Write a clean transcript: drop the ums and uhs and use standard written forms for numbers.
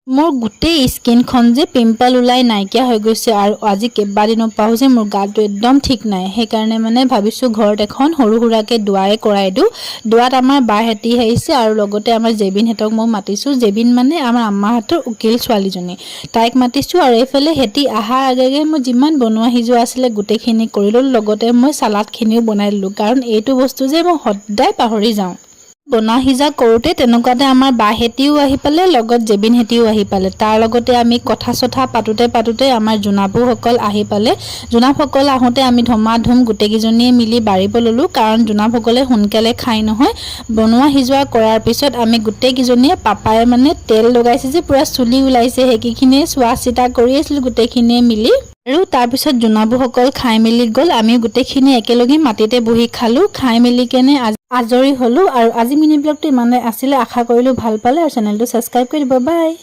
মোৰ গোটেই স্কিনখন যে পিম্পল ওলাই নাইকিয়া হৈ গৈছে আৰু আজি কেইবাদিনৰ পৰাও যে মোৰ গাটো একদম ঠিক নাই। সেইকাৰণে মানে ভাবিছোঁ ঘৰত এখন সৰু সুৰাকৈ দোৱাই কৰাই দিওঁ। দোৱাত আমাৰ বাহেঁতি আহিছে আৰু লগতে আমাৰ জেবিনহঁতক মই মাতিছোঁ। জেবিন মানে আমাৰ আম্মাহঁতৰ উকিল ছোৱালীজনী, তাইক মাতিছোঁ। আৰু এইফালে হেঁতি অহাৰ আগে মই যিমান বনোৱা সিজোৱা আছিলে গোটেইখিনি কৰি ল'লোঁ। লগতে মই চালাডখিনিও বনাই দিলোঁ, কাৰণ এইটো বস্তু যে মই সদায় পাহৰি যাওঁ। বনা সিজা কৰোঁতে তেনেকুৱাতে আমাৰ বাহেঁতিও আহি পালে, লগত জেবিনহেঁতিও আহি পালে। তাৰ লগতে আমি কথা চথা পাতোঁতে আমাৰ জোনাবুসকল আহি পালে। জোনাবসকল আহোঁতে আমি ধুমাধুম গোটেইকেইজনীয়ে মিলি বাঢ়িব ল'লোঁ, কাৰণ জোনাবসকলে সোনকালে খাই নহয়। বনোৱা সিজোৱা কৰাৰ পিছত আমি গোটেইকেইজনীয়ে, পাপাই মানে তেল লগাইছে যে পূৰা চুলি ওলাইছে, সেইকেইখিনিয়ে চোৱা চিতা কৰি আছিলোঁ গোটেইখিনিয়ে মিলি। আৰু তাৰপিছত জোনাবুসকল খাই মেলি গ'ল। আমি গোটেইখিনি একেলগে মাটিতে বহি খালোঁ। খাই মেলি কেনে আজৰি হ'লোঁ। আৰু আজি মিনি ব্লগটো ইমানে আছিলে। আশা কৰিলোঁ ভাল পালে আৰু চেনেলটো ছাবস্ক্ৰাইব কৰি দিব। বাই।